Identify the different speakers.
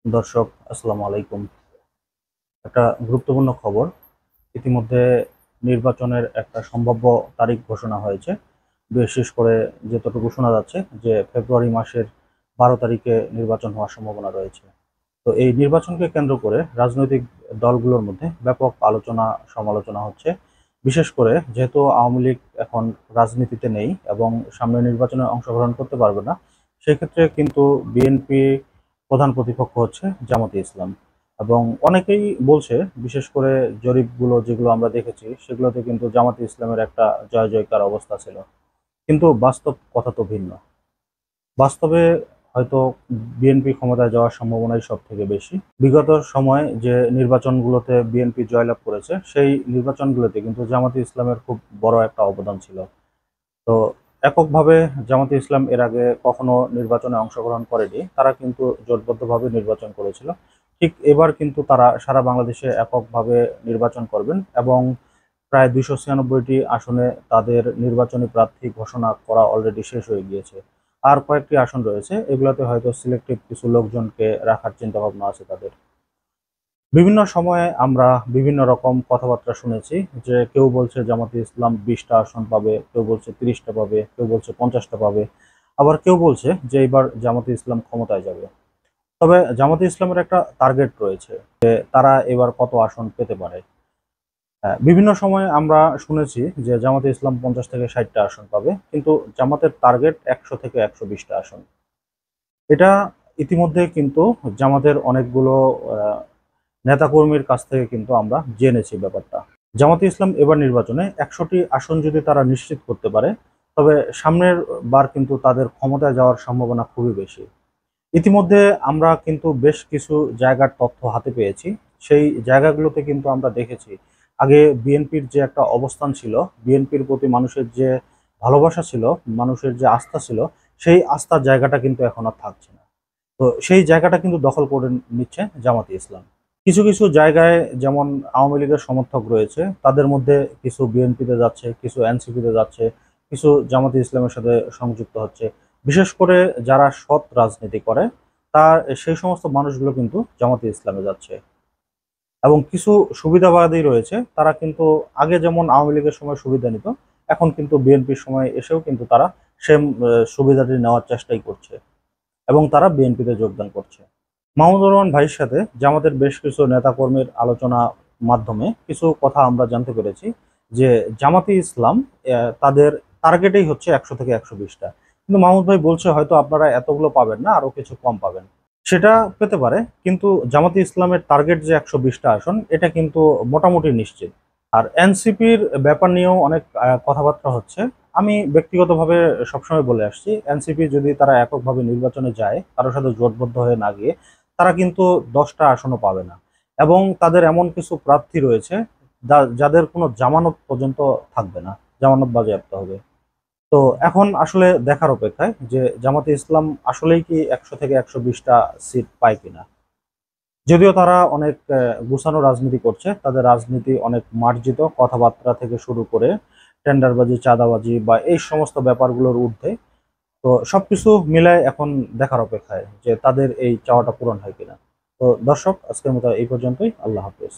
Speaker 1: দর্শক আসসালামু আলাইকুম। একটা গুরুত্বপূর্ণ খবর। ইতিমধ্যে নির্বাচনের একটা সম্ভাব্য তারিখ ঘোষণা হয়েছে। বিশেষ করে যতটুকু শোনা যাচ্ছে যে ফেব্রুয়ারি মাসের 12 তারিখে নির্বাচন হওয়ার সম্ভাবনা রয়েছে। তো এই নির্বাচনকে কেন্দ্র করে রাজনৈতিক দলগুলোর মধ্যে ব্যাপক আলোচনা সমালোচনা হচ্ছে। বিশেষ করে যেহেতু আওয়ামী লীগ এখন রাজনীতিতে নেই এবং সামনে নির্বাচনে অংশগ্রহণ করতে পারবে না, সেক্ষেত্রে কিন্তু বিএনপি প্রধান প্রতিপক্ষ হচ্ছে জামাতে ইসলাম। এবং অনেকেই বলছে, বিশেষ করে জরিপগুলো যেগুলো আমরা দেখেছি সেগুলোতে কিন্তু জামাতে ইসলামের একটা জয় জয়কার অবস্থা ছিল। কিন্তু বাস্তব কথা তো ভিন্ন। বাস্তবে হয়তো বিএনপি ক্ষমতায় যাওয়ার সম্ভাবনাই সব থেকে বেশি। বিগত সময়ে যে নির্বাচনগুলোতে বিএনপি জয়লাভ করেছে সেই নির্বাচনগুলোতে কিন্তু জামাতে ইসলামের খুব বড় একটা অবদান ছিল। তো এককভাবে জামাতে ইসলাম এর আগে কখনো নির্বাচনে অংশগ্রহণ করেনি, তারা কিন্তু জোটবদ্ধভাবে নির্বাচন করেছিল। ঠিক এবার কিন্তু তারা সারা বাংলাদেশে এককভাবে নির্বাচন করবেন এবং প্রায় 296টি আসনে তাদের নির্বাচনী প্রার্থী ঘোষণা করা অলরেডি শেষ হয়ে গিয়েছে। আর কয়েকটি আসন রয়েছে, এগুলোতে হয়তো সিলেক্টিভ কিছু লোকজনকে রাখার চিন্তা ভাবনা আছে তাদের। বিভিন্ন সময়ে আমরা বিভিন্ন রকম কথাবার্তা শুনেছি যে কেউ বলছে জামাতে ইসলাম 20টা আসন পাবে, কেউ বলছে 30টা পাবে, কেউ বলছে 50টা পাবে, আবার কেউ বলছে যে এবার জামাতে ইসলাম ক্ষমতায় যাবে। তবে জামাতে ইসলামের একটা টার্গেট রয়েছে যে তারা এবার কত আসন পেতে পারে। বিভিন্ন সময়ে আমরা শুনেছি যে জামাতে ইসলাম 50 থেকে 60টা আসন পাবে, কিন্তু জামাতের টার্গেট 100 থেকে 120টা আসন। এটা ইতিমধ্যে কিন্তু জামাতের অনেকগুলো আহ, নেতাকর্মীর কাছ থেকে কিন্তু আমরা জেনেছি ব্যাপারটা। জামাতে ইসলাম এবার নির্বাচনে 100টি আসন যদি তারা নিশ্চিত করতে পারে, তবে সামনের বার কিন্তু তাদের ক্ষমতায় যাওয়ার সম্ভাবনা খুবই বেশি। ইতিমধ্যে আমরা কিন্তু বেশ কিছু জায়গার তথ্য হাতে পেয়েছি। সেই জায়গাগুলোতে কিন্তু আমরা দেখেছি আগে বিএনপির যে একটা অবস্থান ছিল, বিএনপির প্রতি মানুষের যে ভালোবাসা ছিল, মানুষের যে আস্থা ছিল, সেই আস্থার জায়গাটা কিন্তু এখন আর থাকছে না। তো সেই জায়গাটা কিন্তু দখল করে নিচ্ছে জামাতে ইসলাম। কিছু কিছু জায়গায় যেমন আওয়ামী লীগের সমর্থক রয়েছে, তাদের মধ্যে কিছু বিএনপিতে যাচ্ছে, কিছু এনসিপিতে যাচ্ছে, কিছু জামাতে ইসলামের সাথে সংযুক্ত হচ্ছে। বিশেষ করে যারা সৎ রাজনীতি করে, তার সেই সমস্ত মানুষগুলো কিন্তু জামাতে ইসলামে যাচ্ছে। এবং কিছু সুবিধাবাদী রয়েছে, তারা কিন্তু আগে যেমন আওয়ামী লীগের সময় সুবিধা নিত, এখন কিন্তু বিএনপির সময় এসেও কিন্তু তারা সেম সুবিধাটি নেওয়ার চেষ্টাই করছে এবং তারা বিএনপিতে যোগদান করছে। মাহমুদুর রহমান ভাইয়ের সাথে জামাতের বেশ কিছু নেতাকর্মীর আলোচনা মাধ্যমে কিছু কথা আমরা জানতে পেরেছি যে জামাতে ইসলাম তাদের টার্গেটেই হচ্ছে 100 থেকে 120টা, কিন্তু মাহমুদ ভাই বলছে হয়তো আপনারা এতগুলো পাবেন না, আরো কিছু কম পাবেন। সেটা পেতে পারে, কিন্তু জামাতে ইসলামের টার্গেট যে 120টা আসন, এটা কিন্তু মোটামুটি নিশ্চিত। আর এনসিপির ব্যাপার নিয়েও অনেক কথাবার্তা হচ্ছে। আমি ব্যক্তিগতভাবে সবসময় বলে আসছি, এনসিপি যদি তারা এককভাবে নির্বাচনে যায়, কারোর সাথে জোটবদ্ধ হয়ে না গিয়ে, তারা কিন্তু 10টা আসনও পাবে না। এবং তাদের এমন কিছু প্রার্থী রয়েছে যাদের কোনো জামানত পর্যন্ত থাকবে না, জামানত বাজেয়াপ্ত হবে। তো এখন আসলে দেখার অপেক্ষায় যে জামাতে ইসলাম আসলেই কি 100 থেকে 120টা সিট পায় কিনা। যদিও তারা অনেক গুছানো রাজনীতি করছে, তাদের রাজনীতি অনেক মার্জিত, কথাবার্তা থেকে শুরু করে টেন্ডারবাজি, চাঁদাবাজি বা এই সমস্ত ব্যাপারগুলোর ঊর্ধ্বে। তো সবকিছু মিলায় এখন দেখার অপেক্ষায় যে তাদের এই চাওয়াটা পূরণ হয় কিনা। তো দর্শক, আজকের মতো এই পর্যন্তই। আল্লাহ হাফেজ।